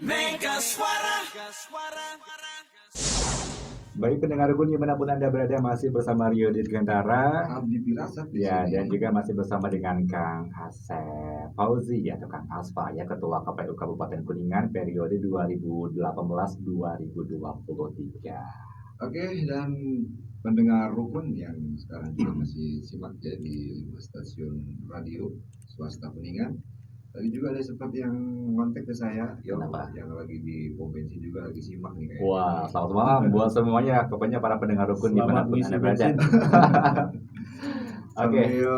Mega Suara. Baik pendengar Gun dimanapun Anda berada, masih bersama Rio Dirgantara Abdi Pirasat di ya, sini. dan juga masih bersama dengan Kang Asep Fauzi atau Kang Asfa ya, Ketua KPU Kabupaten Kuningan periode 2018-2023. Oke, dan pendengar rukun yang sekarang juga masih simak ya di 5 stasiun radio swasta Kuningan. Tadi juga ada seperti yang kontak ke saya, Kenapa? yang lagi di pom bensin juga lagi simak nih kayaknya. Wah, selamat malam buat semuanya, pokoknya para pendengar rukun Selamat dimanapun mengisi Anda berada. bensin. Oke. Sambil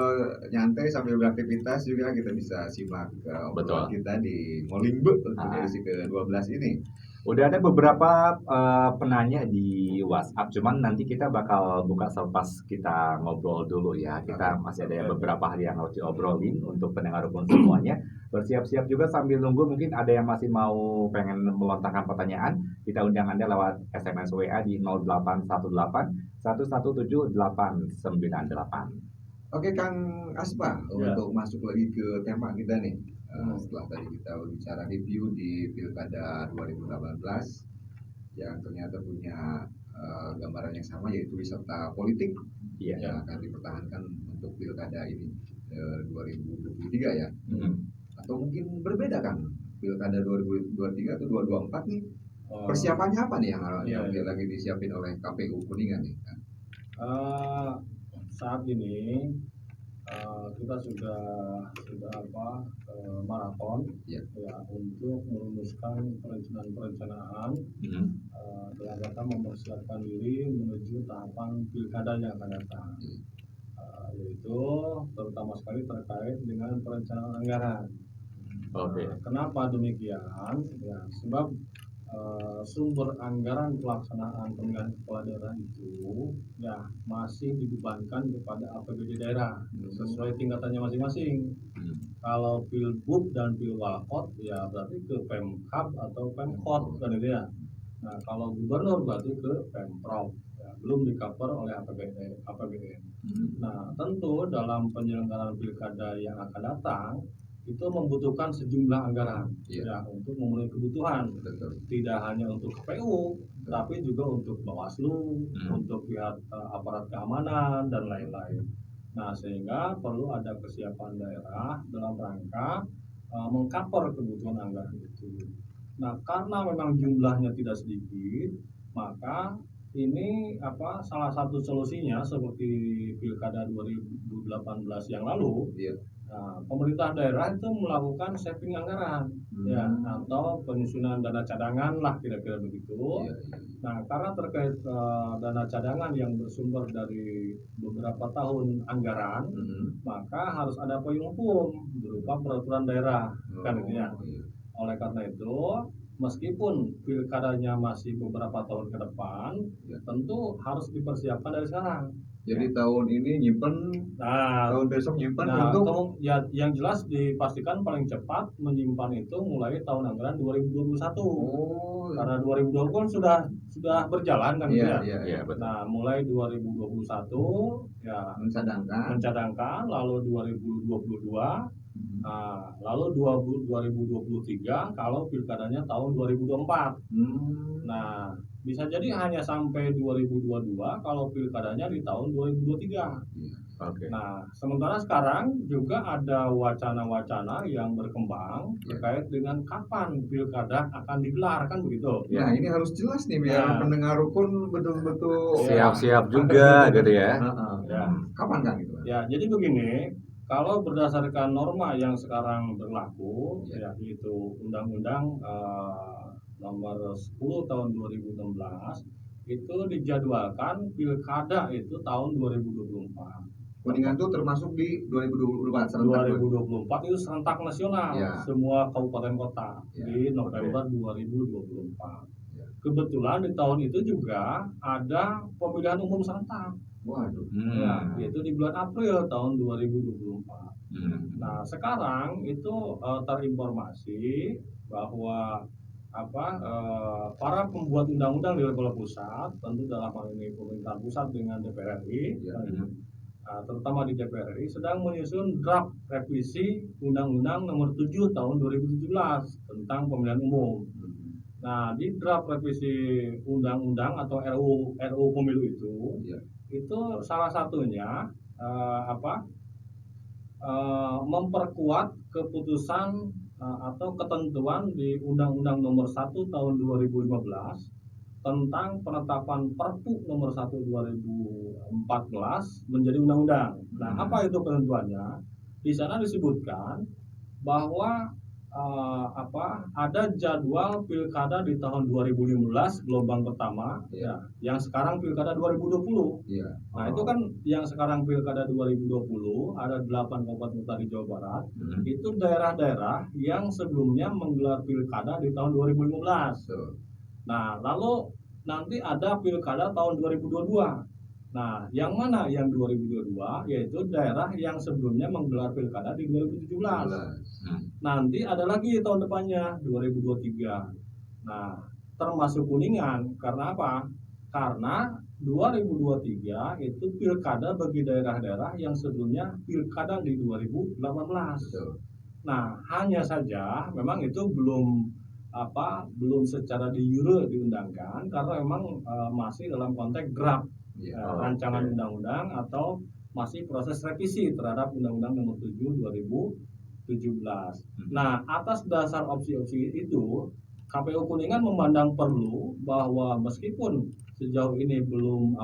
nyantai, sambil beraktivitas juga kita bisa simak obrolan Betul. kita di Molingbe untuk Ah. edisi ke-12 ini. Udah ada beberapa penanya di WhatsApp, cuman nanti kita bakal buka selepas kita ngobrol dulu ya. Kita masih ada beberapa hal yang harus diobrolin untuk pendengar rukun semuanya. Bersiap-siap juga sambil nunggu, mungkin ada yang masih mau pengen melontarkan pertanyaan. Kita undang Anda lewat SMS WA di 0818 117 898. Oke Kang Aspa, Ya. untuk masuk lagi ke tema kita nih. Setelah tadi kita bicara review di Pilkada 2018 yang ternyata punya gambaran yang sama, yaitu wisata politik Iya. yang akan dipertahankan untuk Pilkada ini 2023 ya. Atau mungkin berbeda kan Pilkada 2023 atau 2024 nih, persiapannya apa nih yang lagi disiapin oleh KPU Kuningan nih? Saat ini kita sudah maraton Ya. untuk merumuskan perencanaan dalam rangka mempersiapkan diri menuju tahapan pilkada yang akan datang, yaitu terutama sekali terkait dengan perencanaan anggaran. Oke. Kenapa demikian? Ya, sebab sumber anggaran pelaksanaan pemilihan kepala daerah itu ya masih dibebankan kepada APBD daerah sesuai tingkatannya masing-masing. Kalau Pilbub dan Pilwalkot ya berarti ke Pemkab atau Pemkot kan itu ya. Nah, kalau gubernur berarti ke Pemprov, ya, belum di-cover oleh APBD. Nah, tentu dalam penyelenggaraan pilkada yang akan datang itu membutuhkan sejumlah anggaran ya untuk memenuhi kebutuhan. Betul. Tidak hanya untuk KPU, tapi juga untuk Bawaslu, untuk pihak aparat keamanan dan lain-lain. Nah, sehingga perlu ada kesiapan daerah dalam rangka mengcover kebutuhan anggaran itu. Nah, karena memang jumlahnya tidak sedikit, maka ini salah satu solusinya seperti Pilkada 2018 yang lalu. Nah, pemerintah daerah itu melakukan saving anggaran ya, atau penyusunan dana cadangan lah kira-kira begitu. Nah, karena terkait dana cadangan yang bersumber dari beberapa tahun anggaran, maka harus ada payung hukum berupa peraturan daerah kan gitu ya. Oleh karena itu, meskipun pilkadanya masih beberapa tahun ke depan, tentu harus dipersiapkan dari sekarang. Jadi tahun ini nyimpen, tahun besok nyimpen untuk yang jelas dipastikan paling cepat menyimpan itu mulai tahun anggaran 2021. Karena 2020 kan sudah berjalan kan Iya, betul. Nah, mulai 2021 ya mencadangkan, lalu 2022, lalu 2023 kalau pilkadanya tahun 2024. Nah, bisa jadi hanya sampai 2022 kalau pilkadanya di tahun 2023. Oke. Nah, sementara sekarang juga ada wacana-wacana yang berkembang terkait dengan kapan pilkada akan digelar kan begitu. Nah, ini harus jelas nih biar pendengar rukun betul-betul siap-siap juga gitu ya. Kapan kan gitu? Ya, jadi begini, kalau berdasarkan norma yang sekarang berlaku, yaitu Undang-Undang Nomor 10 tahun 2016, itu dijadwalkan pilkada itu tahun 2024. Kuningan itu termasuk di 2024. 2024 itu serentak nasional, semua kabupaten kota di November 2024. Kebetulan di tahun itu juga ada pemilihan umum serentak. Waduh. Yaitu di bulan April tahun 2024. Nah, sekarang itu terinformasi bahwa para pembuat undang-undang di level pusat, tentu dalam hal ini pemerintah pusat dengan DPR RI, terutama di DPR RI sedang menyusun draft revisi Undang-Undang Nomor 7 Tahun 2017 tentang pemilihan umum. Nah, di draft revisi undang-undang atau RUU pemilu itu salah satunya memperkuat keputusan atau ketentuan di Undang-Undang Nomor 1 Tahun 2015 tentang penetapan Perpu Nomor 1 2014 menjadi undang-undang. Nah, apa itu ketentuannya? Di sana disebutkan bahwa ada jadwal pilkada di tahun 2015 gelombang pertama, yang sekarang pilkada 2020. Nah, itu kan yang sekarang pilkada 2020 ada 8 kabupaten kota di Jawa Barat. Itu daerah-daerah yang sebelumnya menggelar pilkada di tahun 2015. Nah, lalu nanti ada pilkada tahun 2022. Nah, yang mana yang 2022? Yaitu daerah yang sebelumnya menggelar pilkada di 2017. Nanti ada lagi tahun depannya, 2023. Nah, termasuk Kuningan. Karena apa? Karena 2023 itu pilkada bagi daerah-daerah yang sebelumnya pilkada di 2018. Nah, hanya saja memang itu belum secara de jure diundangkan karena memang masih dalam konteks draft rancangan undang-undang atau masih proses revisi terhadap Undang-Undang Nomor 7 2017. Nah, atas dasar opsi-opsi itu KPU Kuningan memandang perlu bahwa meskipun sejauh ini belum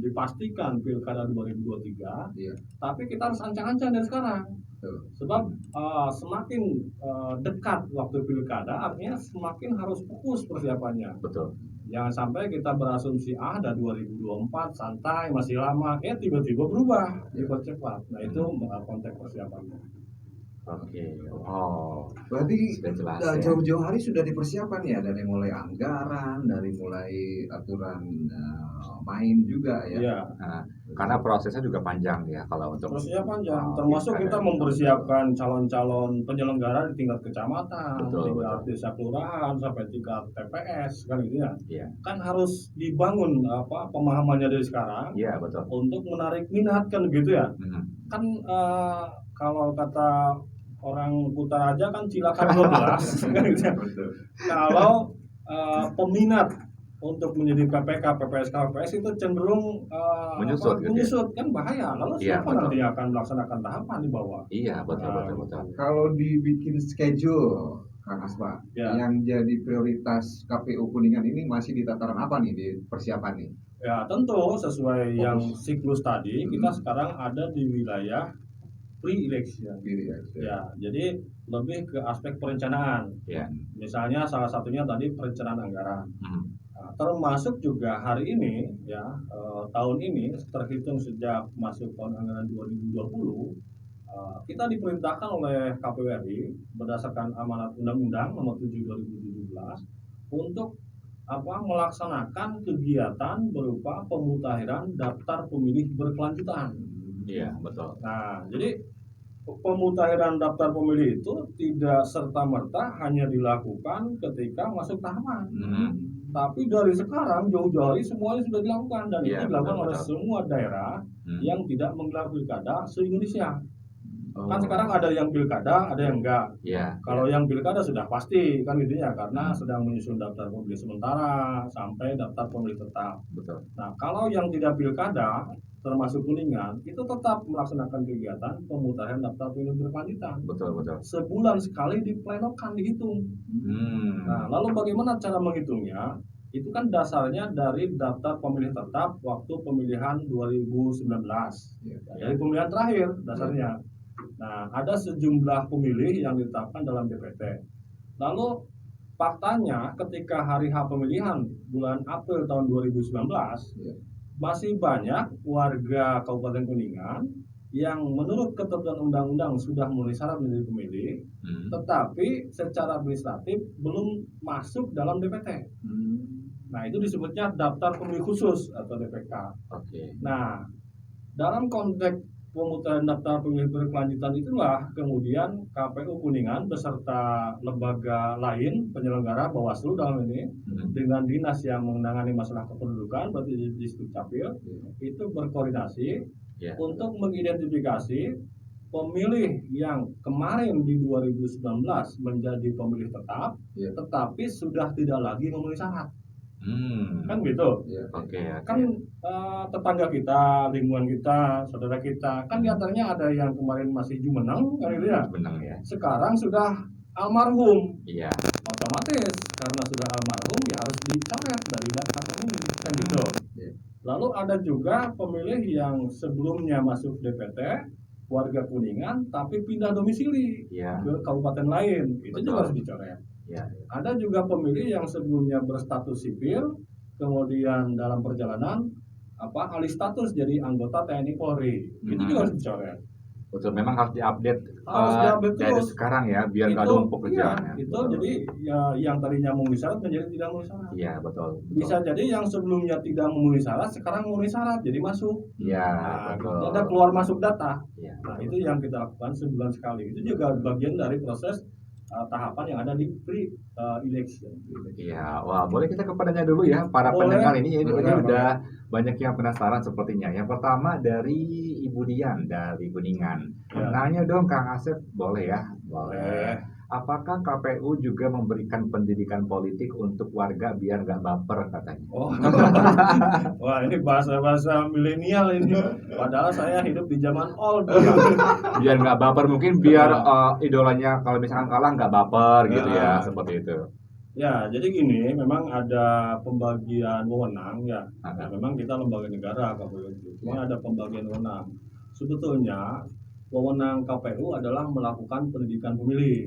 dipastikan pilkada 2023, tapi kita harus ancang-ancang dari sekarang. Sebab semakin dekat waktu pilkada, artinya semakin harus fokus persiapannya. Betul. Jangan sampai kita berasumsi ada 2024 santai masih lama, tiba-tiba berubah, dipercepat. Nah, itu konteks persiapannya. Oke. Berarti sudah jelas, jauh-jauh hari sudah dipersiapkan ya, dari mulai anggaran, dari mulai aturan main juga ya. Iya. Nah, karena prosesnya juga panjang ya kalau untuk Prosesnya panjang, termasuk kita mempersiapkan calon-calon penyelenggara di tingkat kecamatan, tingkat desa kelurahan sampai tingkat TPS kan gitu ya. Iya. Kan harus dibangun pemahamannya dari sekarang. Iya, betul. Untuk menarik minat kan gitu ya. Kan kalau kata orang Kutaraja kan Cilacap 12 kan gitu ya. Kalau peminat untuk menjadi PPK, PPSK, PPS itu cenderung menyusut kan bahaya. Lalu siapa nanti akan melaksanakan tahapan di bawah? Iya, betul. Kalau dibikin schedule, Kang Aspa, yang jadi prioritas KPU Kuningan ini masih di tataran apa nih di persiapan nih? Ya, tentu sesuai yang siklus tadi, kita sekarang ada di wilayah pre-election. Ya, jadi lebih ke aspek perencanaan. Misalnya salah satunya tadi perencanaan anggaran. Termasuk juga hari ini tahun ini terhitung sejak masuk tahun anggaran 2020, kita diperintahkan oleh KPU RI berdasarkan amanat Undang-Undang Nomor 7 2017 untuk melaksanakan kegiatan berupa pemutahiran daftar pemilih berkelanjutan. Iya, betul. Nah, jadi pemutahiran daftar pemilih itu tidak serta-merta hanya dilakukan ketika masuk tahapan. Tapi dari sekarang jauh-jauh hari semuanya sudah dilakukan dan itu dilakukan oleh semua daerah yang tidak menggelar pilkada se-Indonesia. Kan sekarang ada yang pilkada, ada yang enggak. Kalau yang pilkada sudah pasti kan gitu ya, karena sedang menyusun daftar pemilih sementara sampai daftar pemilih tetap. Betul. Nah, kalau yang tidak pilkada termasuk Kuningan itu tetap melaksanakan kegiatan pemutahiran daftar pemilih berkelanjutan. Betul. Sebulan sekali diplenokan, dihitung. Nah, lalu bagaimana cara menghitungnya? Itu kan dasarnya dari daftar pemilih tetap waktu pemilihan 2019. Dari pemilihan terakhir dasarnya. Nah, ada sejumlah pemilih yang ditetapkan dalam DPT. Lalu faktanya ketika hari H pemilihan bulan April tahun 2019, masih banyak warga Kabupaten Kuningan yang menurut ketentuan undang-undang sudah memenuhi syarat menjadi pemilih, tetapi secara administratif belum masuk dalam DPT. Nah, itu disebutnya daftar pemilih khusus atau DPK. Nah, dalam konteks pemutahiran daftar pemilih berkelanjutan itulah kemudian KPU Kuningan beserta lembaga lain penyelenggara Bawaslu dalam ini dengan dinas yang menangani masalah kependudukan berarti di Dukcapil itu berkoordinasi Ya. untuk mengidentifikasi pemilih yang kemarin di 2019 menjadi pemilih tetap, Iya. tetapi sudah tidak lagi memenuhi syarat. Kan Oke, gitu. Iya. oke. Kan tetangga kita, lingkungan kita, saudara kita, kan diantaranya ada yang kemarin masih jumeneng, kan gitu ya. Benang ya. Sekarang sudah almarhum, Iya. otomatis karena sudah almarhum ya harus dicoret dari daftar pemilih, kan gitu. Iya. Lalu ada juga pemilih yang sebelumnya masuk DPT, warga Kuningan, tapi pindah domisili Iya. ke kabupaten lain, itu Betul. juga harus dicoret. Iya. Ada juga pemilih yang sebelumnya berstatus sipil, kemudian dalam perjalanan alih status jadi anggota TNI Polri, itu juga harus dicoret. Betul, memang harus diupdate Harus diupdate dari terus. sekarang ya, biar nggak numpuk Iya, kerjaannya. itu Betul. jadi ya yang tadinya memenuhi syarat menjadi tidak memenuhi syarat. Iya, betul. Bisa jadi yang sebelumnya tidak memenuhi syarat sekarang memenuhi syarat jadi masuk. Iya, Nah, betul. ada keluar masuk data. Iya, Nah, betul. itu yang kita lakukan sebulan sekali. Itu juga bagian dari proses tahapan yang ada di pre-election. Iya, wah boleh kita kepadanya dulu ya para Boleh. pendengar ini Boleh. udah banyak yang penasaran sepertinya. Yang pertama dari Ibu Dian dari Kuningan. Ya. Nanya dong Kang Asep, boleh ya? Boleh. Apakah KPU juga memberikan pendidikan politik untuk warga biar nggak baper katanya? Oh, wah ini bahasa-bahasa milenial ini. Padahal saya hidup di zaman old. Biar nggak baper mungkin biar idolanya kalau misalkan kalah nggak baper gitu ya, seperti itu. Ya, jadi gini, memang ada pembagian wewenang ya. Nah, memang kita lembaga negara KPU itu, cuma ada pembagian wewenang. Sebetulnya wewenang KPU adalah melakukan pendidikan pemilih,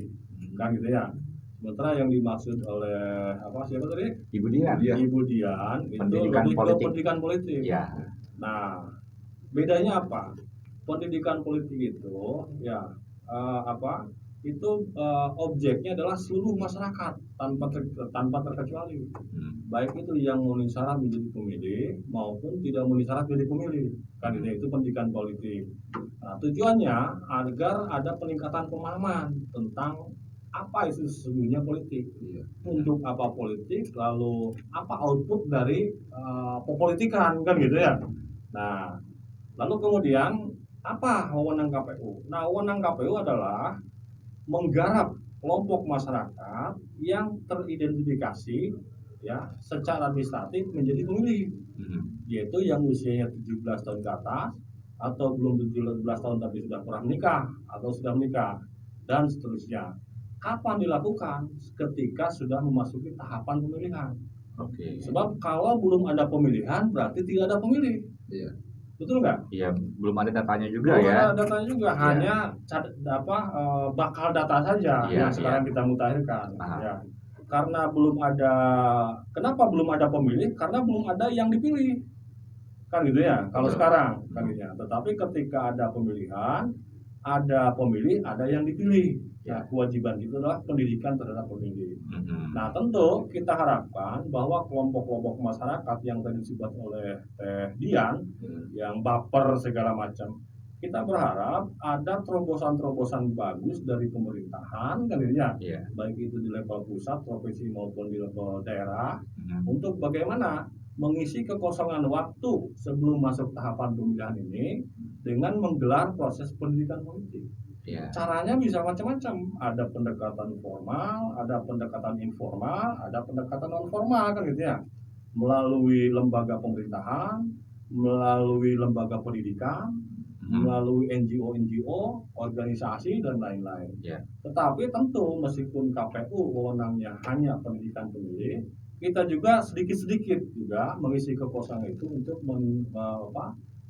kan gitu ya. Sementara yang dimaksud oleh siapa tadi? Ibu Dian. Iya. Ibu Dian itu Pendidikan lebih ke politik. pendidikan politik. Iya. Nah, bedanya apa? Pendidikan politik itu ya itu objeknya adalah seluruh masyarakat tanpa terkecuali, baik itu yang memenuhi syarat menjadi pemilih maupun tidak memenuhi syarat menjadi pemilih, kan itu pendidikan politik. Nah, tujuannya agar ada peningkatan pemahaman tentang apa itu sesungguhnya politik, untuk apa politik, lalu apa output dari pepolitikan, kan gitu ya. Nah, lalu kemudian apa wewenang KPU? Nah, wewenang KPU adalah menggarap kelompok masyarakat yang teridentifikasi ya secara administratif menjadi pemilih, yaitu yang usianya 17 tahun ke atas atau belum 17 tahun tapi sudah pernah menikah atau sudah menikah dan seterusnya. Kapan dilakukan? Ketika sudah memasuki tahapan pemilihan. Oke. Sebab kalau belum ada pemilihan berarti tidak ada pemilih. Iya. Betul nggak? Iya, belum ada datanya juga Belum ya. ada datanya juga, Iya. hanya bakal data saja Iya, yang sekarang kita mutakhirkan. Ah. Ya. Karena belum ada, kenapa belum ada pemilih? Karena belum ada yang dipilih, kan gitu ya. Kalau Betul. sekarang, kan gitu ya. Tetapi ketika ada pemilihan, ada pemilih, ada yang dipilih. Ya. Nah, kewajiban itu adalah pendidikan terhadap pemilih. Mhm. Nah, tentu kita harapkan bahwa kelompok-kelompok masyarakat yang tadi disebut oleh Dian, yang baper segala macam, kita berharap ada terobosan-terobosan bagus dari pemerintahan, kan gitu ya, Iya. baik itu di level pusat, provinsi maupun di level daerah, Mhm. untuk bagaimana mengisi kekosongan waktu sebelum masuk tahapan pemilihan ini dengan menggelar proses pendidikan politik. Iya. Caranya bisa macam-macam, ada pendekatan formal, ada pendekatan informal, ada pendekatan non formal, kan gitu ya, melalui lembaga pemerintahan, melalui lembaga pendidikan, melalui NGO, organisasi dan lain-lain. Ya. Tetapi tentu meskipun KPU wewenangnya hanya pendidikan pemilih, kita juga sedikit-sedikit juga mengisi kekosongan itu untuk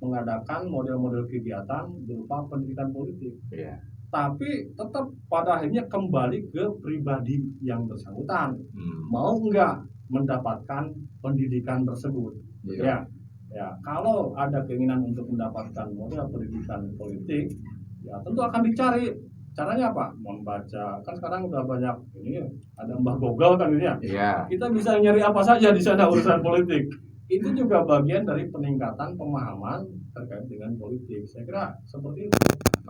mengadakan model-model kegiatan berupa pendidikan politik. Iya. Tapi tetap pada akhirnya kembali ke pribadi yang bersangkutan, mau enggak mendapatkan pendidikan tersebut. Iya. Ya, kalau ada keinginan untuk mendapatkan model pendidikan politik, ya tentu akan dicari. Caranya apa? Membaca. Kan sekarang udah banyak ini, ada Mbah Google kan ini ya. Iya. Kita bisa nyari apa saja di sana urusan politik. Itu juga bagian dari peningkatan pemahaman terkait dengan politik. Saya kira seperti itu.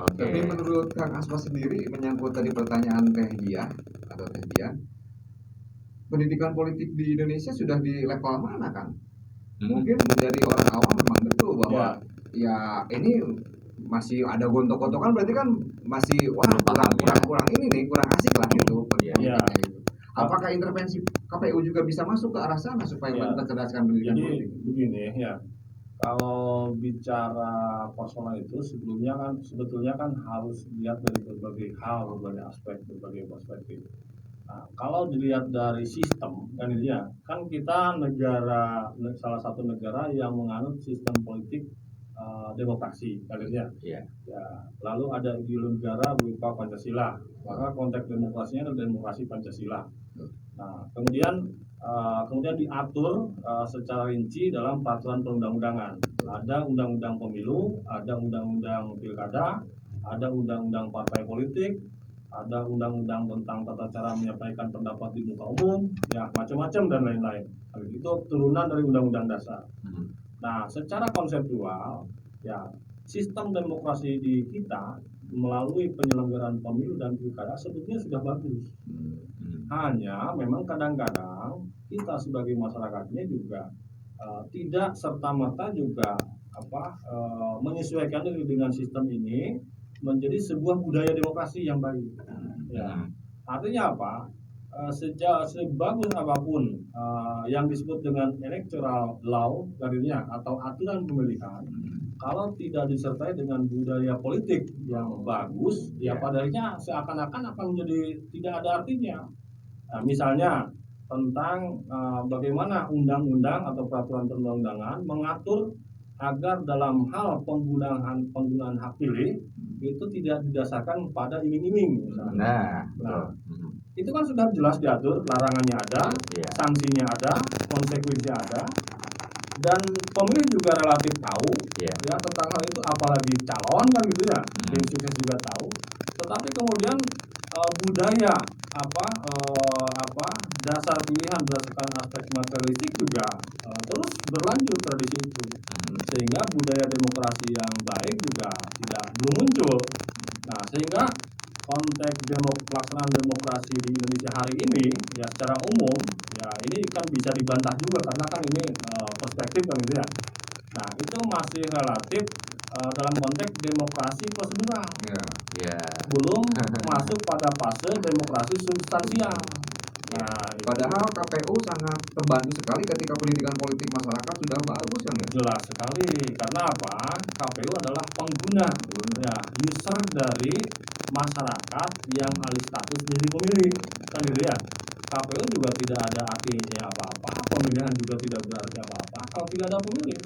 Oke. Tapi menurut Kang Asma sendiri menyangkut tadi pertanyaan Teh Dian, pendidikan politik di Indonesia sudah di level mana, Kang? Mungkin dari orang awam memang betul bahwa ya ini masih ada gontok-gontokan, berarti kan masih wah Belum paham, kurang ini nih, kurang asik lah gitu politiknya Iya. itu. Apakah intervensi KPU juga bisa masuk ke arah sana supaya Iya. mencerdaskan pendidikan Jadi politik? begini ya, kalau bicara personal itu sebetulnya kan harus dilihat dari berbagai hal, berbagai aspek, berbagai perspektif. Nah, kalau dilihat dari sistem kan ini ya, kan kita salah satu negara yang menganut sistem politik demokrasi kan ini ya. Iya. Ya, lalu ada ideologi negara berupa Pancasila, maka konteks demokrasinya adalah demokrasi Pancasila. Nah, kemudian diatur secara rinci dalam peraturan perundang-undangan. Ada undang-undang pemilu, ada undang-undang pilkada, ada undang-undang partai politik, ada undang-undang tentang tata cara menyampaikan pendapat di muka umum, ya macam-macam dan lain-lain. Itu turunan dari undang-undang dasar. Nah, secara konseptual, ya sistem demokrasi di kita melalui penyelenggaraan pemilu dan pilkada sebetulnya sudah bagus. Hanya memang kadang-kadang kita sebagai masyarakatnya juga tidak serta-merta juga menyesuaikan diri dengan sistem ini menjadi sebuah budaya demokrasi yang baik. Ya. Artinya apa? Sebagus apapun yang disebut dengan electoral law tadinya atau aturan pemilihan, kalau tidak disertai dengan budaya politik yang bagus, ya pada akhirnya seakan-akan akan menjadi tidak ada artinya. Nah, misalnya tentang bagaimana undang-undang atau peraturan perundang-undangan mengatur agar dalam hal penggunaan hak pilih itu tidak didasarkan pada iming-iming. Nah, itu kan sudah jelas diatur, larangannya ada, sanksinya ada, konsekuensinya ada, dan pemilih juga relatif tahu ya tentang hal itu, apalagi calon kan gitu ya, tim sukses juga tahu. Tetapi kemudian budaya dasar pilihan berdasarkan aspek materialistik juga terus berlanjut tradisi itu, sehingga budaya demokrasi yang baik juga belum muncul. Nah, sehingga konteks pelaksanaan demokrasi di Indonesia hari ini ya secara umum ya ini kan bisa dibantah juga karena kan ini perspektif kan gitu ya. Nah, itu masih relatif dalam konteks demokrasi prosedural. Belum masuk pada fase demokrasi substansial. Nah, padahal KPU sangat terbantu sekali ketika pendidikan politik masyarakat sudah bagus kan ya? Jelas sekali, karena apa? KPU adalah pengguna, ya, user dari masyarakat yang alih status menjadi pemilih, kan gitu ya. KPU juga tidak ada artinya apa-apa, pemilihan juga tidak berarti apa-apa kalau tidak ada pemilih.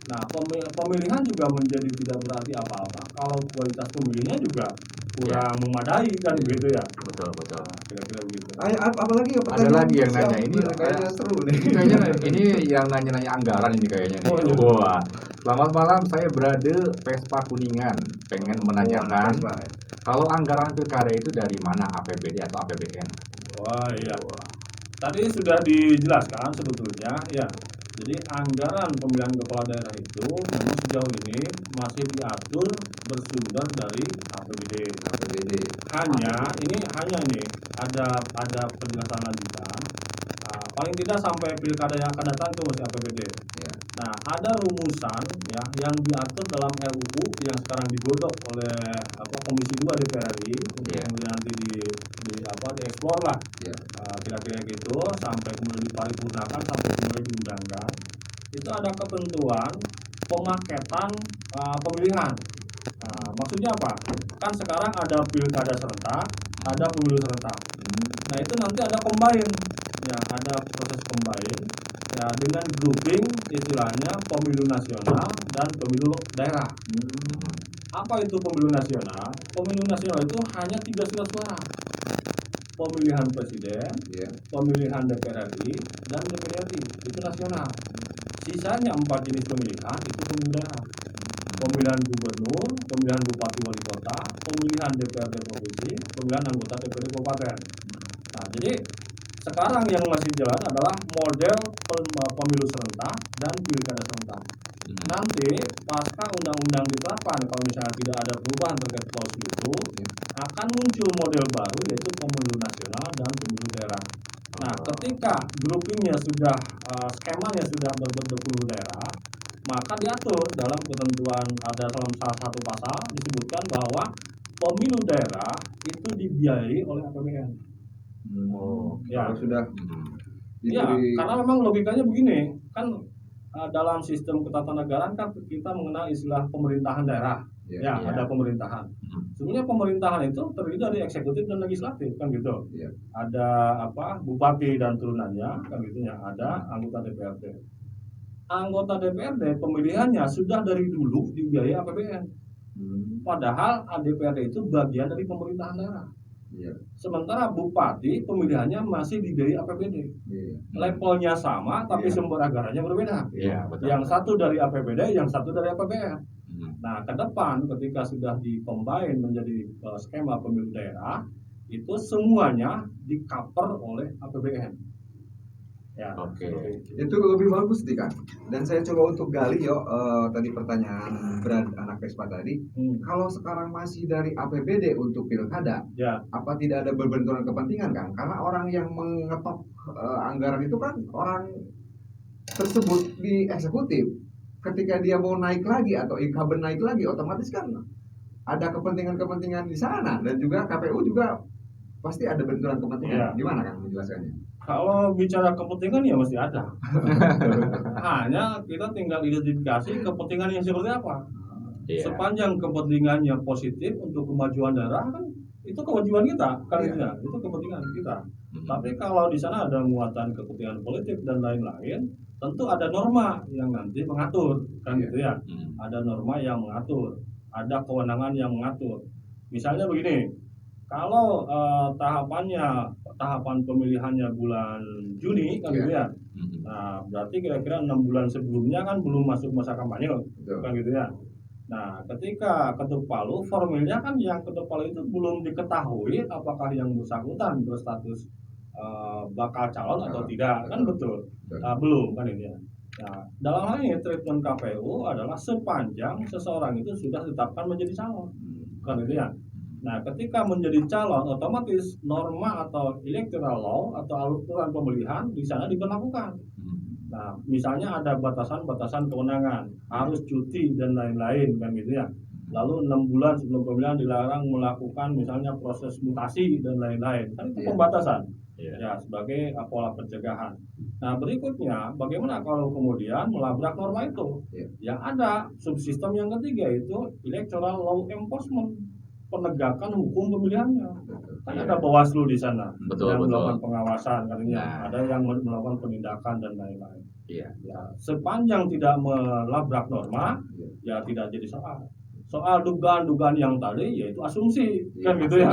Nah, pemilihan juga menjadi tidak berarti apa-apa kalau kualitas pemilihnya juga kurang memadai kan begitu ya. Betul. Kira-kira begitu. Apalagi Ada lagi yang nanya ini kayaknya seru nih. Kayaknya ini yang nanya anggaran ini kayaknya nih. Wah. Selamat malam, saya Brade Vespa Kuningan. Pengen menanyakan kalau anggaran pilkada itu dari mana, APBD atau APBN? Wah iya. Tadi sudah dijelaskan sebetulnya ya. Jadi anggaran pemilihan kepala daerah itu memang sejauh ini masih diatur bersumber dari APBD. Hanya ini ada penjelasan lanjutan. Paling tidak sampai pilkada yang akan datang itu masih APBD. Nah, ada rumusan ya yang diatur dalam RUU yang sekarang digodok oleh Komisi 2 DPR RI untuk kemudian nanti dieksplor lah. Kira-kira gitu sampai kemudian diparipurnakan sampai kemudian diundangkan. Itu ada ketentuan pemaketan pemilihan. Maksudnya apa? Kan sekarang ada pilkada serentak, ada pemilu serentak. Nah, itu nanti ada combine. Ya, ada proses combine ya dengan grouping istilahnya pemilu nasional dan pemilu daerah. Apa itu pemilu nasional? Pemilu nasional itu hanya 3 surat suara. Pemilihan presiden, pemilihan DPR RI, dan DPR RI itu nasional. Sisanya 4 jenis pemilihan itu pemilu daerah. Pemilihan gubernur, pemilihan bupati wali kota, pemilihan DPRD provinsi, pemilihan anggota DPRD kabupaten. Nah, jadi sekarang yang masih jalan adalah model pemilu serentak dan pilkada serentak. Nanti pasca undang-undang diterapkan, kalau misalnya tidak ada perubahan terkait klausul itu, akan muncul model baru yaitu pemilu nasional dan pemilu daerah. Nah, ketika groupingnya sudah skemanya sudah berbentuk pemilu daerah, maka diatur dalam ketentuan, ada dalam salah satu pasal disebutkan bahwa pemilu daerah itu dibiayai oleh APBN. Ya. Kalau sudah Iya, karena memang logikanya begini, kan dalam sistem ketatanegaraan kan kita mengenal istilah pemerintahan daerah. Iya. Ada pemerintahan. Sebenarnya pemerintahan itu terdiri dari eksekutif dan legislatif, kan gitu. Iya. Ada bupati dan turunannya, kan gitu ya. Ada anggota DPRD. Anggota DPRD pemilihannya sudah dari dulu dibiayai APBN. Padahal DPRD itu bagian dari pemerintahan daerah. Iya. Sementara bupati pemilihannya masih dibiayai APBD. Levelnya sama tapi sumber anggarannya berbeda. Betul. Yang satu dari APBD, yang satu dari APBN. Nah, ke depan ketika sudah dikombin menjadi skema pemilu daerah, itu semuanya di-cover oleh APBN. Ya, Oke. Itu lebih bagus nih kan. Dan saya coba untuk gali tadi pertanyaan berat anak Vespa tadi. Kalau sekarang masih dari APBD untuk pilkada, apa tidak ada berbenturan kepentingan kan? Karena orang yang mengetok anggaran itu kan orang tersebut di eksekutif. Ketika dia mau naik lagi atau incumbent naik lagi, otomatis kan ada kepentingan-kepentingan di sana, dan juga KPU juga pasti ada benturan kepentingan. Gimana kan menjelaskannya? Kalau bicara kepentingan ya masih ada. Hanya kita tinggal identifikasi kepentingan yang seperti apa. Sepanjang kepentingannya positif untuk kemajuan daerah, kan itu kewajiban kita, kan itu kepentingan kita. Tapi kalau di sana ada muatan kepentingan politik dan lain-lain, tentu ada norma yang nanti mengatur, kan gitu ya. Ada norma yang mengatur, ada kewenangan yang mengatur. Misalnya begini, kalau tahapan pemilihannya bulan Juni, kan gitu ya. Nah, berarti kira-kira 6 bulan sebelumnya kan belum masuk masa kampanye, kan gitu ya. Nah, ketika ketuk palu, formilnya kan yang ketuk palu itu belum diketahui apakah yang bersangkutan berstatus bakal calon atau tidak, kan betul. Belum, kan ini ya. Nah, dalam hal ini treatment KPU adalah sepanjang seseorang itu sudah ditetapkan menjadi calon, kan gitu ya. Nah, ketika menjadi calon, otomatis norma atau electoral law atau aturan pemilihan di sana diberlakukan. Nah, misalnya ada batasan-batasan kewenangan, harus cuti dan lain-lain, kan gitu ya. Lalu 6 bulan sebelum pemilihan dilarang melakukan misalnya proses mutasi dan lain-lain. Kan itu pembatasan. Ya, sebagai pola pencegahan. Nah, berikutnya bagaimana kalau kemudian melabrak norma itu? Yang ada subsistem yang ketiga itu electoral law enforcement, penegakan hukum pemilihannya. Kan ada Bawaslu di sana yang melakukan pengawasan, katanya ada yang melakukan penindakan dan lain-lain. Ya, sepanjang tidak melabrak norma, ya tidak jadi soal. Soal dugaan-dugaan yang tadi yaitu asumsi, kan gitu ya.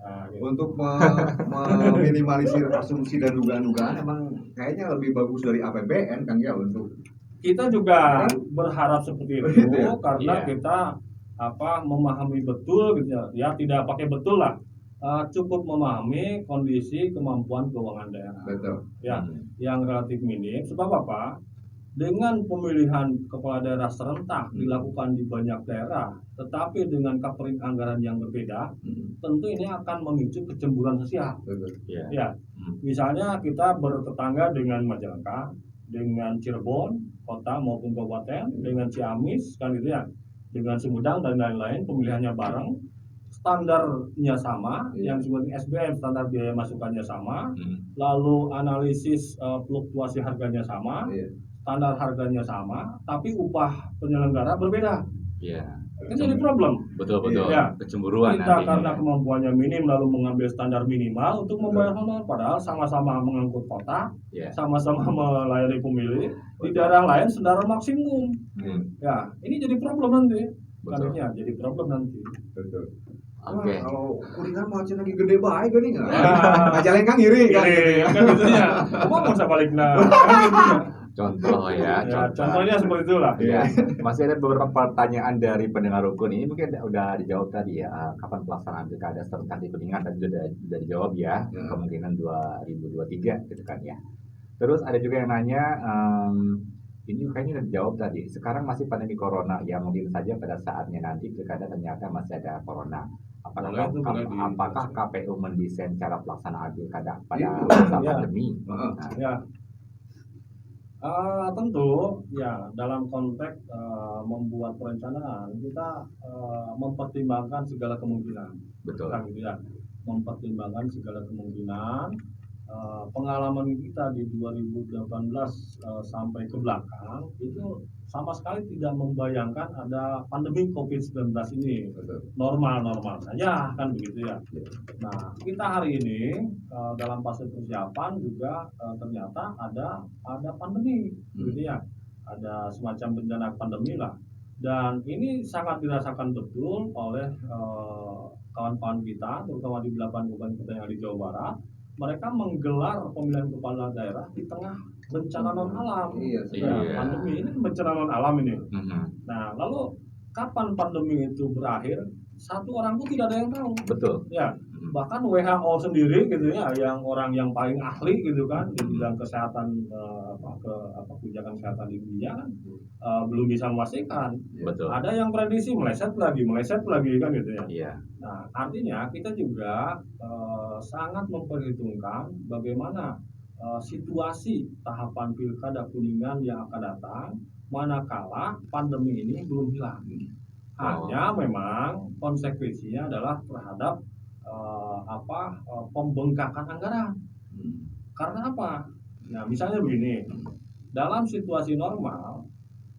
Nah, untuk meminimalisir asumsi dan dugaan-dugaan, emang kayaknya lebih bagus dari APBN kan ya untuk. Kita juga berharap seperti itu karena kita memahami betul gitu ya, tidak pakai betul lah, cukup memahami kondisi kemampuan keuangan daerah. Betul. Yang relatif minim. Sebab apa? Dengan pemilihan kepala daerah serentak dilakukan di banyak daerah, tetapi dengan covering anggaran yang berbeda, tentu ini akan memicu kecemburuan sosial. Misalnya kita bertetangga dengan Majalengka, dengan Cirebon, kota maupun kabupaten, dengan Ciamis, kan gitu ya, dengan Sumedang dan lain-lain, pemilihannya bareng, standarnya sama, yang disebut SBM, standar biaya masukannya sama, lalu analisis fluktuasi harganya sama, standar harganya sama, tapi upah penyelenggara berbeda. Kan jadi problem. Betul. Kecemburuan. Kita karena kemampuannya minim lalu mengambil standar minimal untuk membayar honor, padahal sama-sama mengangkut kota, sama-sama melayani pemilih. Di daerah lain standar maksimum. Ya, ini jadi problem nanti. Karena jadi problem nanti. Betul. Kalau kuningan mau lagi gede baik gini nggak? Majalengka ngiri kan? Kan gitu ya. Kamu mau sebaliknya. Contohnya seperti itulah. Masih ada beberapa pertanyaan dari pendengar rukun ini, mungkin udah dijawab tadi ya. Kapan pelaksanaan pilkada serentak di Kuningan tadi sudah dijawab ya. Kemungkinan 2023 gitu kan ya. Terus ada juga yang nanya, ini kayaknya udah dijawab tadi. Sekarang masih pandemi corona, ya mungkin saja pada saatnya nanti pilkada ternyata masih ada corona. Apakah KPU mendesain cara pelaksanaan pilkada pada masa pandemi? Tentu ya dalam konteks membuat perencanaan kita mempertimbangkan segala kemungkinan, Betul. kan gitu ya, mempertimbangkan segala kemungkinan. Pengalaman kita di 2018 sampai ke belakang itu sama sekali tidak membayangkan ada pandemi COVID-19 ini. Betul. Normal-normal saja kan begitu ya. Nah, kita hari ini dalam fase persiapan juga ternyata ada pandemi gitu ya. Ada semacam bencana pandemi lah. Dan ini sangat dirasakan betul oleh kawan-kawan kita, terutama di 8 kabupaten kota yang ada di Jawa Barat. Mereka menggelar pemilihan kepala daerah di tengah bencana non alam. Iya, iya. Pandemi ini bencana non alam ini. Mhm. Nah, lalu kapan pandemi itu berakhir? Satu orang pun tidak ada yang tahu. Betul. Ya, bahkan WHO sendiri gitu ya, yang orang yang paling ahli gitu kan di bidang kesehatan kebijakan kesehatan di dunia kan belum bisa memastikan. Betul. Ada yang prediksi meleset lagi kan gitu ya. Iya. Nah, artinya kita juga sangat memperhitungkan bagaimana situasi tahapan pilkada Kuningan yang akan datang manakala pandemi ini belum hilang. Hanya memang konsekuensinya adalah terhadap pembengkakan anggaran. Karena apa? Nah, misalnya begini, dalam situasi normal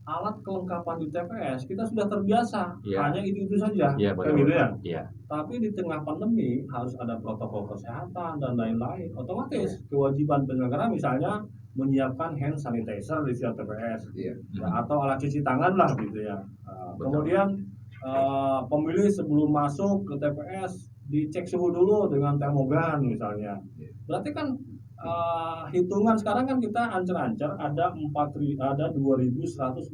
alat kelengkapan di TPS kita sudah terbiasa, Iya. hanya itu saja, Iya, kan betul. gitu ya. Iya. Tapi di tengah pandemi harus ada protokol kesehatan dan lain-lain. Otomatis kewajiban penyelenggara misalnya menyiapkan hand sanitizer di setiap TPS, Iya. ya, atau alat cuci tangan lah gitu ya. Kemudian pemilih sebelum masuk ke TPS dicek suhu dulu dengan termogan misalnya. Berarti kan hitungan sekarang kan kita ancer-ancer ada 2.146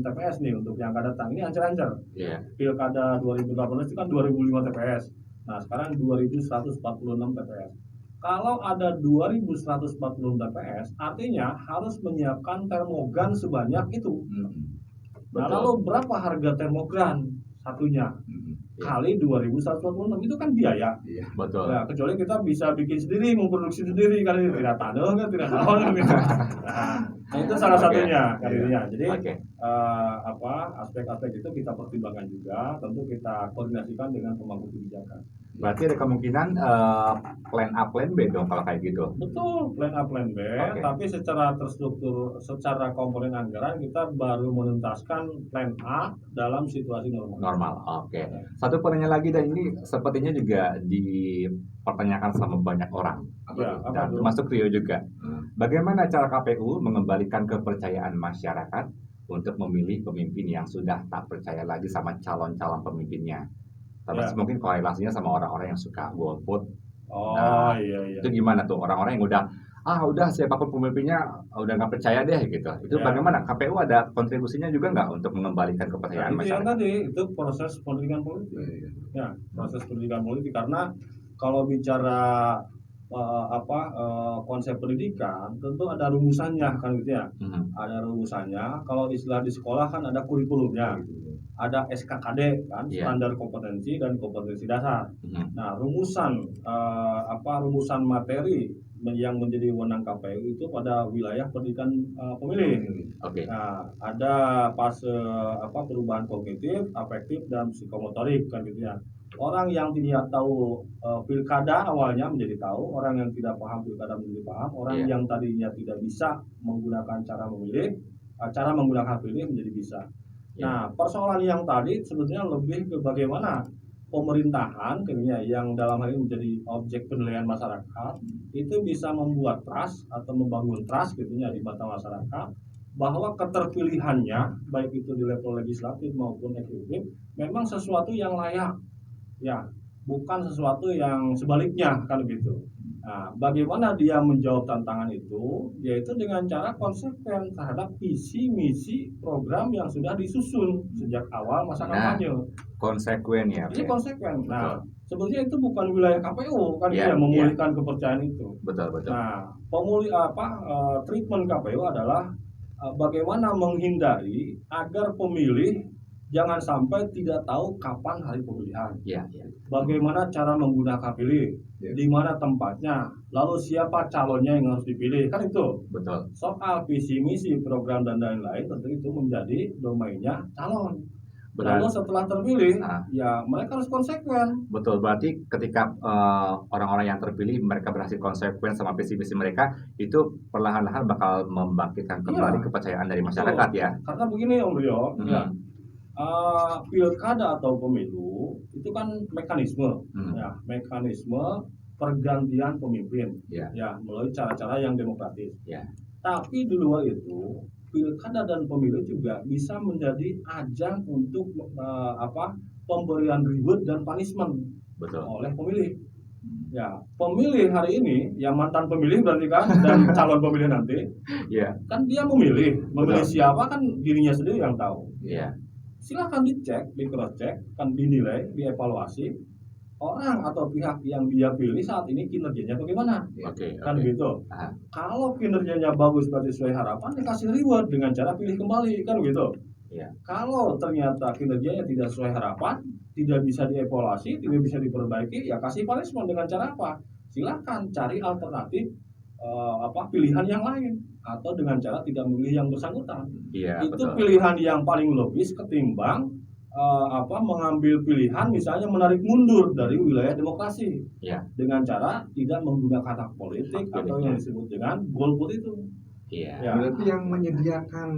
TPS nih untuk yang akan datang. Ini ancer-ancer. Iya. Pilkada 2018 itu kan 2005 TPS. Nah, sekarang 2.146 TPS. Kalau ada 2.146 TPS, artinya harus menyiapkan termogan sebanyak itu. Nah, Betul. lalu berapa harga termogan satunya? Kali 2.146 itu kan biaya. Iya. Betul. Nah, kecuali kita bisa bikin sendiri, memproduksi sendiri kan tidak tahu kan tidak tahu kan gitu. Nah, itu salah Oke. satunya kan ininya. Jadi Oke. aspek-aspek itu kita pertimbangkan juga, tentu kita koordinasikan dengan pemangku kebijakan. Berarti ada kemungkinan plan A, plan B dong kalau kayak gitu. Betul, plan A, plan B, Oke. tapi secara terstruktur, secara komponen anggaran kita baru menuntaskan plan A dalam situasi normal. Normal. Oke. Satu pertanyaan lagi, dan ini sepertinya juga dipertanyakan sama banyak orang. Ya, apa Dan tuh? termasuk Rio juga. Bagaimana cara KPU mengembalikan kepercayaan masyarakat untuk memilih pemimpin yang sudah tak percaya lagi sama calon-calon pemimpinnya? Termasuk mungkin korelasinya sama orang-orang yang suka golput. Oh, Nah, iya. Itu gimana tuh orang-orang yang udah siapapun pemimpinnya udah nggak percaya deh gitu. Itu Ya. bagaimana? KPU ada kontribusinya juga nggak untuk mengembalikan Nah, kepercayaan itu yang masyarakat? tadi, itu proses pendidikan politik. Ya, proses pendidikan politik, karena kalau bicara konsep pendidikan tentu ada rumusannya kan gitu ya. Ada rumusannya. Kalau istilah di sekolah kan ada kurikulumnya, ada SKKD kan, Iya. standar kompetensi dan kompetensi dasar. Nah, rumusan materi yang menjadi wewenang KPU itu pada wilayah pendidikan pemilih. Oke. Nah, ada fase perubahan kognitif, afektif, dan psikomotorik kan gitu ya. Orang yang tidak tahu pilkada awalnya menjadi tahu, orang yang tidak paham pilkada menjadi paham, orang Iya. yang tadinya tidak bisa menggunakan cara memilih, cara menggunakan hak pilih menjadi bisa. Nah, persoalan yang tadi sebetulnya lebih ke bagaimana pemerintahan yang dalam hal ini menjadi objek penilaian masyarakat itu bisa membuat trust atau membangun trust di mata masyarakat bahwa keterpilihannya baik itu di level legislatif maupun eksekutif memang sesuatu yang layak, ya, bukan sesuatu yang sebaliknya kan gitu. Nah, bagaimana dia menjawab tantangan itu, yaitu dengan cara konsekuen terhadap visi misi program yang sudah disusun sejak awal masa kampanye. Konsekuen ya. Ini konsekuen. Nah, Betul. sebetulnya itu bukan wilayah KPU kan Iya, yang memulihkan kepercayaan itu. Betul. Nah, treatment KPU adalah bagaimana menghindari agar pemilih jangan sampai tidak tahu kapan hari pemilihan, Iya, iya. bagaimana cara menggunakan hak pilih, Ya. di mana tempatnya, lalu siapa calonnya yang harus dipilih, kan itu. Betul. Soal visi misi program dan lain-lain tentu itu menjadi domainnya calon. Benar. Lalu setelah terpilih, Ah. ya mereka harus konsekuen. Betul, berarti ketika orang-orang yang terpilih mereka berhasil konsekuen sama visi-misi mereka, itu perlahan-lahan bakal membangkitkan kembali Iya. kepercayaan dari masyarakat ya. Karena begini Om Rio, Hmm. ya, pilkada atau pemilu itu kan mekanisme, ya, mekanisme pergantian pemimpin, Ya. ya, melalui cara-cara yang demokratis. Ya. Tapi di luar itu, pilkada dan pemilu juga bisa menjadi ajang untuk pemberian reward dan punishment Betul. oleh pemilih. Ya, pemilih hari ini, yang mantan pemilih berarti kan, dan calon pemilih nanti, Iya. kan dia memilih Betul. siapa kan dirinya sendiri yang tahu. Iya. Silakan dicek, di cross check, kan dinilai, dievaluasi orang atau pihak yang dia pilih saat ini kinerjanya bagaimana, Oke. kan Oke. gitu. Ah. Kalau kinerjanya bagus berarti sesuai harapan, dikasih reward dengan cara pilih kembali, kan gitu. Iya. Kalau ternyata kinerjanya tidak sesuai harapan, tidak bisa dievaluasi, tidak bisa diperbaiki, ya kasih punishment dengan cara apa? Silakan cari alternatif pilihan yang lain atau dengan cara tidak memilih yang bersangkutan. Iya, Itu betul. pilihan yang paling logis ketimbang mengambil pilihan misalnya menarik mundur dari wilayah demokrasi Iya. dengan cara tidak menggunakan hak politik Hak atau pilihnya. yang disebut dengan golput itu. Iya. Ya. Berarti yang menyediakan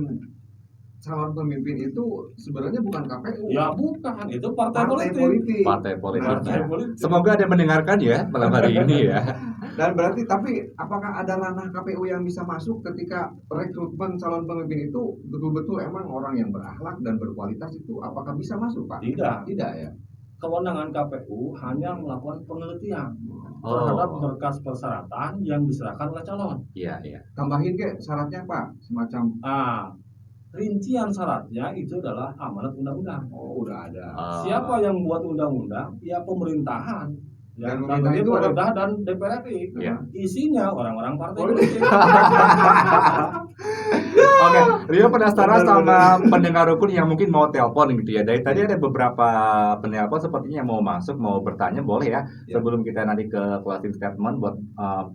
calon pemimpin itu sebenarnya bukan KPU. Ya bukan, itu partai politik. politik. Partai politik. Partai Ya. politik. Semoga ada yang mendengarkan ya malam hari ini ya. Dan berarti tapi apakah ada ranah KPU yang bisa masuk ketika rekrutmen calon pemimpin itu betul-betul emang orang yang berakhlak dan berkualitas itu apakah bisa masuk, Pak? Tidak. Tidak ya. Kewenangan KPU hanya melakukan penelitian Oh. terhadap berkas persyaratan yang diserahkan oleh calon. Iya, iya. Tambahin ke syaratnya, Pak, semacam Rincian syaratnya itu adalah amanat undang-undang. udah ada. Siapa yang buat undang-undang? Ya pemerintahan. Ya, Dan dan pemerintah itu ada- pemerintah dan DPR RI. Iya. Isinya orang-orang partai Politik. politik. Oke, Rio penasaran Benar, sama pendengar rukun yang mungkin mau telepon gitu ya. Dari tadi ada beberapa penelpon sepertinya yang mau masuk, mau bertanya, boleh ya. Ya. Sebelum kita nanti ke closing statement buat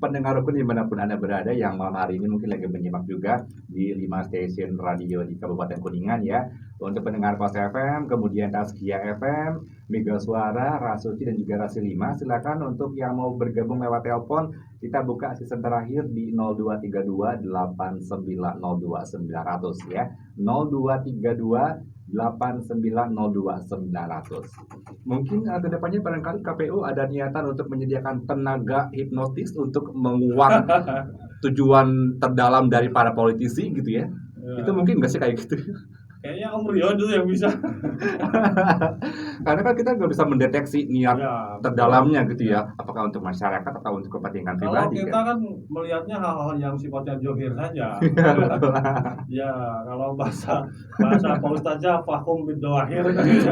pendengar rukun dimanapun Anda berada yang malam hari ini mungkin lagi menyimak juga di 5 stasiun radio di Kabupaten Kuningan ya. Untuk pendengar Pos FM, kemudian Taskia FM, Mega Suara, Rasuci dan juga Rasi 5, silakan untuk yang mau bergabung lewat telepon, kita buka season terakhir di 0232 8902 900 ya. 0232 8902 900. Mungkin ke depannya barangkali KPU ada niatan untuk menyediakan tenaga hipnotis untuk menguak tujuan terdalam dari para politisi gitu ya. Itu mungkin nggak sih kayak gitu? Kayaknya Om Rio dulu yang bisa. Karena kan kita nggak bisa mendeteksi niat Ya, terdalamnya gitu ya. Apakah untuk masyarakat atau untuk kepentingan kalau pribadi kita kan? kan melihatnya hal-hal yang sifatnya johir saja. Ya, kalau bahasa Pak Ustaz aja fahum bidawahir.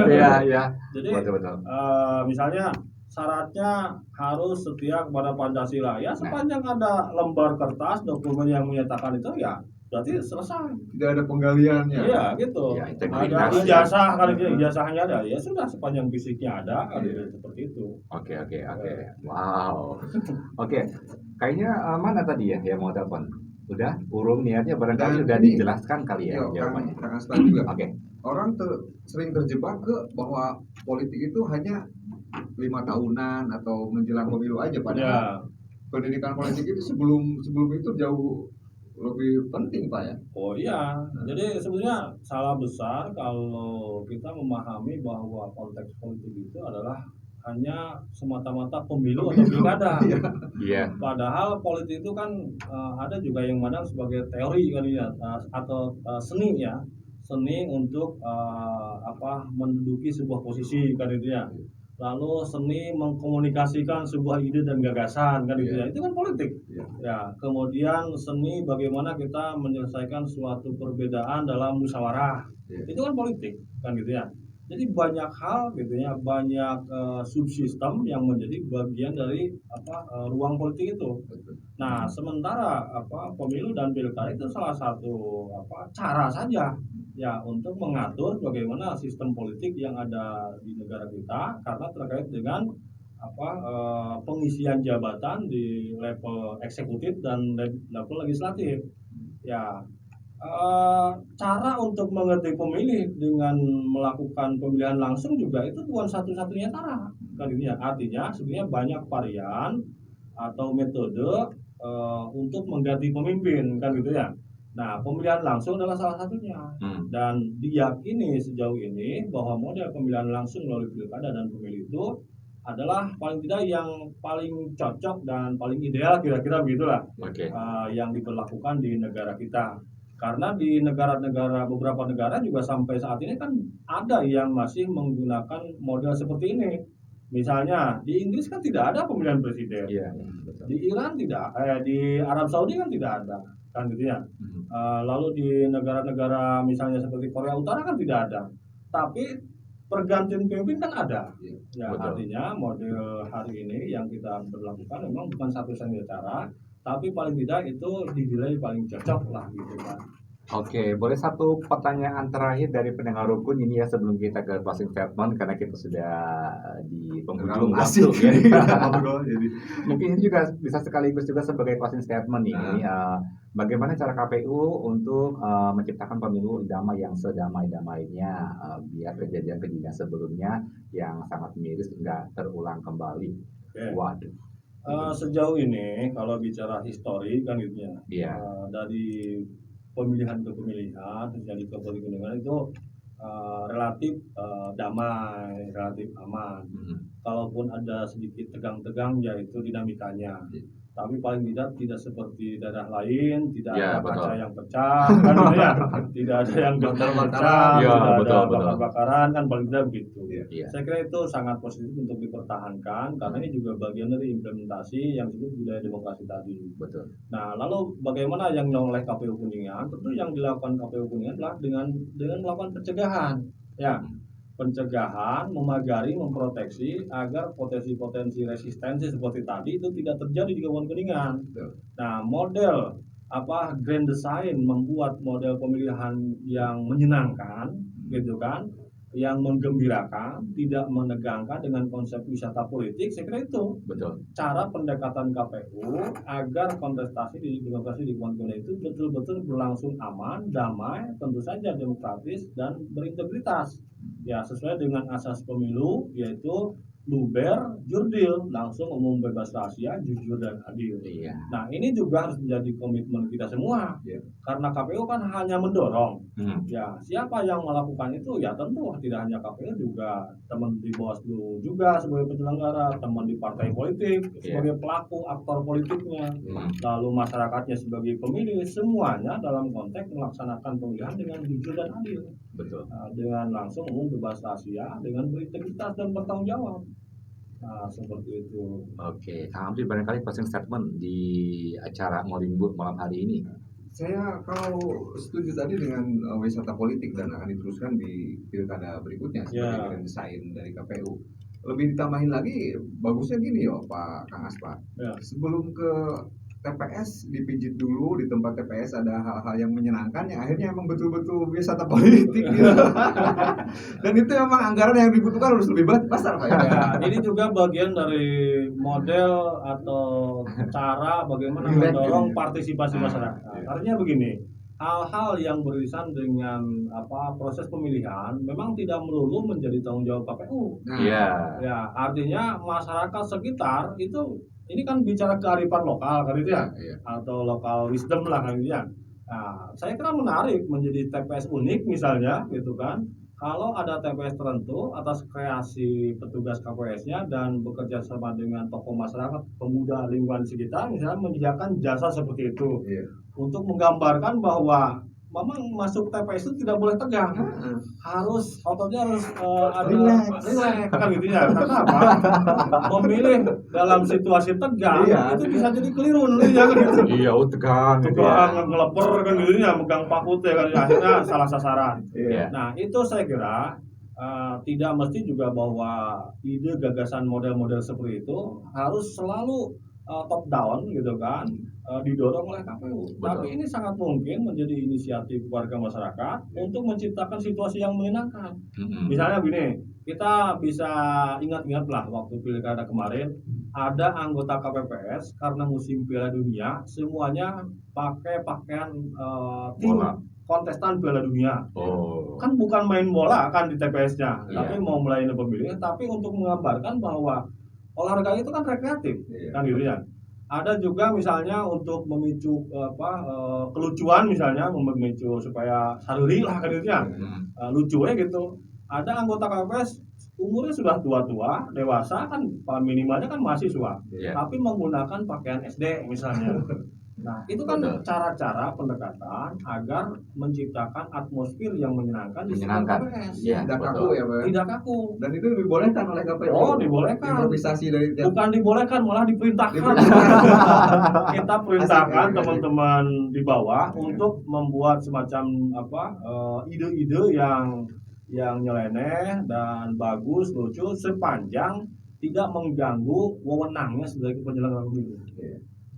Iya, iya. Jadi Betul-betul. misalnya syaratnya harus setia kepada Pancasila. Ya, sepanjang ada lembar kertas dokumen yang menyatakan itu ya berarti selesai. Tidak ada penggaliannya. Iya, gitu. Ya, Ada integritas. ijazah kali dia, ijazahnya ada. Ya sudah sepanjang fisiknya ada, seperti itu. Oke. Wow. Oke. Kayaknya mana tadi ya yang mau telepon? Udah, urung niatnya barangkali Dan udah ini, dijelaskan kali ya Yo, jawabannya. Kang Astan juga. Oke. Orang sering terjebak ke bahwa politik itu hanya 5 tahunan atau menjelang pemilu aja, padahal Ya, pendidikan politik itu sebelum itu jauh lebih penting, Pak ya. oh iya. Jadi sebenarnya salah besar kalau kita memahami bahwa konteks politik itu adalah hanya semata-mata pemilu atau pilkada. Iya. Padahal politik itu kan ada juga yang mandang sebagai teori kan ya, atau seni ya, seni untuk menduduki sebuah posisi kan itu ya. Lalu seni mengkomunikasikan sebuah ide dan gagasan kan itu ya, itu kan politik. Iya. Ya, kemudian seni bagaimana kita menyelesaikan suatu perbedaan dalam musyawarah, Iya. itu kan politik kan gitu ya. Jadi banyak hal gitu ya, banyak subsistem yang menjadi bagian dari ruang politik itu. Nah, sementara pemilu dan pilkada itu salah satu cara saja ya untuk mengatur bagaimana sistem politik yang ada di negara kita karena terkait dengan pengisian jabatan di level eksekutif dan level legislatif. Ya, cara untuk mengerti pemilih dengan melakukan pemilihan langsung juga itu bukan satu-satunya cara. Kan gitu ya. Artinya sebenarnya banyak varian atau metode untuk mengganti pemimpin kan gitu ya. Nah, pemilihan langsung adalah salah satunya. Dan diyakini sejauh ini bahwa model pemilihan langsung melalui pilkada dan pemilu itu adalah paling tidak yang paling cocok dan paling ideal kira-kira begitulah yang diberlakukan di negara kita. Karena di beberapa negara juga sampai saat ini kan ada yang masih menggunakan model seperti ini. Misalnya di Inggris kan tidak ada pemilihan presiden, di Iran tidak, di Arab Saudi kan tidak ada, kan gitu ya. Lalu di negara-negara misalnya seperti Korea Utara kan tidak ada, tapi pergantian pemimpin kan ada. Ya, artinya model hari ini yang kita berlakukan memang bukan satu-satunya cara, tapi paling tidak itu dinilai paling cocok lah gitu kan. Oke, boleh satu pertanyaan terakhir dari pendengar rukun ini ya sebelum kita ke closing statement karena kita sudah di penghujung waktu ya. Jadi mungkin ini juga bisa sekaligus juga sebagai closing statement ini. Bagaimana cara KPU untuk menciptakan pemilu damai yang sedamai-damainya biar kejadian-kejadian sebelumnya yang sangat miris nggak terulang kembali. Waduh. Sejauh ini kalau bicara histori kan gitu ya, dari pemilihan ke pemilihan terjadi ke pemilihan itu relatif damai, relatif aman. Kalaupun ada sedikit tegang-tegang ya itu dinamikanya. Tapi paling tidak seperti daerah lain, tidak ada kaca yang pecah, kan gitu ya. Tidak ada yang bakar-bakaran, tidak ada bakar-bakaran, kan paling tidak begitu. Saya kira itu sangat positif untuk dipertahankan karena ini juga bagian dari implementasi yang disebut budaya demokrasi tadi. Betul. Nah, lalu bagaimana yang dilakukan oleh KPU Kuningan? Tentu yang dilakukan KPU Kuningan adalah dengan melakukan pencegahan. Ya, pencegahan, memagari, memproteksi agar potensi-potensi resistensi seperti tadi itu tidak terjadi di Kabupaten Kuningan. Nah, model grand design membuat model pemilihan yang menyenangkan, gitu kan, yang menggembirakan, tidak menegangkan dengan konsep wisata politik. Saya kira itu cara pendekatan KPU agar kontestasi di demokrasi di Kabupaten Kuningan itu betul-betul berlangsung aman, damai, tentu saja demokratis dan berintegritas. Ya, sesuai dengan asas pemilu yaitu luber, jurdil, langsung, umum, bebas, rahasia, jujur dan adil. Nah, ini juga harus menjadi komitmen kita semua. Karena KPU kan hanya mendorong. Ya, siapa yang melakukan itu? Ya tentu tidak hanya KPU, juga teman di Bawaslu juga sebagai penyelenggara, teman di partai politik sebagai pelaku aktor politiknya, lalu masyarakatnya sebagai pemilih, semuanya dalam konteks melaksanakan pemilihan dengan jujur dan adil. Dengan langsung, umum, bebas, rahasia, dengan berintegritas dan bertanggung jawab. Nah, seperti itu. Oke, Kang Amri barangkali closing statement di acara Morning Bull malam hari ini. Saya kalau setuju tadi dengan wisata politik dan akan diteruskan di pilkada berikutnya sebagai grand design dari KPU. Lebih ditambahin lagi, bagusnya gini Pak Kang Aspa. Sebelum ke TPS dipijit dulu, di tempat TPS ada hal-hal yang menyenangkan yang akhirnya emang betul-betul wisata politik gitu. Dan itu emang anggaran yang dibutuhkan harus lebih besar Pak. Ini juga bagian dari model atau cara bagaimana mendorong partisipasi masyarakat. Artinya begini, hal-hal yang beririsan dengan proses pemilihan memang tidak melulu menjadi tanggung jawab KPU. Ya, artinya masyarakat sekitar itu ini kan bicara kearifan lokal kan itu ya, atau lokal wisdom lah kan itu ya. Nah, saya kira menarik menjadi TPS unik misalnya gitu kan. Kalau ada TPS tertentu atas kreasi petugas KPS-nya dan bekerja sama dengan tokoh masyarakat, pemuda lingkungan sekitar misalnya menyediakan jasa seperti itu untuk menggambarkan bahwa memang masuk TPS itu tidak boleh tegang, harus ototnya harus relax kan gitu ya. Karena apa? Memilih dalam situasi tegang itu bisa jadi keliru ya kan gitu. Tegang ngeleper kan gitu ya, megang pakut ya kan, akhirnya salah sasaran. Nah, itu saya kira tidak mesti juga bahwa ide gagasan model-model seperti itu harus selalu top down gitu kan, didorong oleh KPU. Betul. Tapi ini sangat mungkin menjadi inisiatif warga masyarakat untuk menciptakan situasi yang menyenangkan. Misalnya begini, kita bisa ingat-ingatlah waktu pilkada kemarin ada anggota KPPS karena musim Piala Dunia semuanya pakai pakaian tim Bola. kontestan Piala Dunia. Oh. Kan bukan main bola kan di TPS-nya, Iya. tapi mau melayani pemilih, tapi untuk menggambarkan bahwa olahraga itu kan rekreatif, Iya. kan gitu ya. Ada juga misalnya untuk memicu kelucuan misalnya, memicu supaya saruri lah kan gitu ya. Lucu ya gitu. Ada anggota KPS umurnya sudah tua-tua, dewasa kan minimalnya kan mahasiswa, Iya. tapi menggunakan pakaian SD misalnya. Nah, itu kan Betul. cara-cara pendekatan agar menciptakan atmosfer yang menyenangkan di sekitar Menyenangkan. KPS. Iya, Tidak betul. kaku ya, Pak. Tidak kaku. Dan itu dibolehkan oleh KPU. Oh, dibolehkan. Improvisasi dari Bukan dibolehkan, malah diperintahkan. Kita perintahkan Asik, teman-teman di bawah untuk membuat semacam ide-ide yang nyeleneh dan bagus, lucu sepanjang tidak mengganggu wewenangnya sebagai penyelenggara pemilu.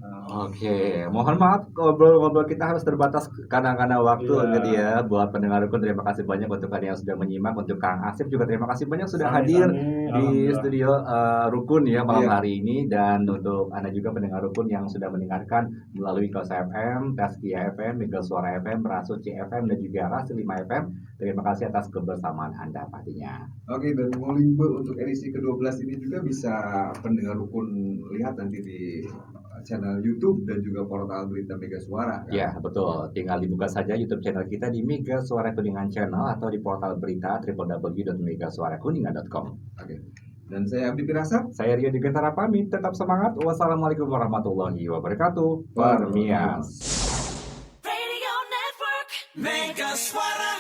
Nah, Oke, mohon maaf ngobrol-ngobrol kita harus terbatas karena waktu Iya. gitu ya. Buat pendengar Rukun terima kasih banyak untuk kalian yang sudah menyimak. Untuk Kang Asep juga terima kasih banyak sudah Sami-sami, hadir di alhamdulillah. studio Rukun ya malam Iya. hari ini. Dan untuk Anda juga pendengar Rukun yang sudah mendengarkan melalui Kosa FM, Taskia FM, Mega Suara FM, Rasu FM dan juga Rasi 5 FM. Terima kasih atas kebersamaan Anda pastinya. Oke, dan Molimbo untuk edisi ke-12 ini juga bisa pendengar Rukun lihat nanti di channel YouTube dan juga portal berita Mega Suara. Kan? Ya, betul. Tinggal dibuka saja YouTube channel kita di Mega Suara Kuningan Channel atau di portal berita www.megasuarakuningan.com. Oke. Dan saya Abdi Pirasa. Saya Rio Digantara pamit. Tetap semangat. Wassalamualaikum warahmatullahi wabarakatuh. Permias. Radio Network Mega Suara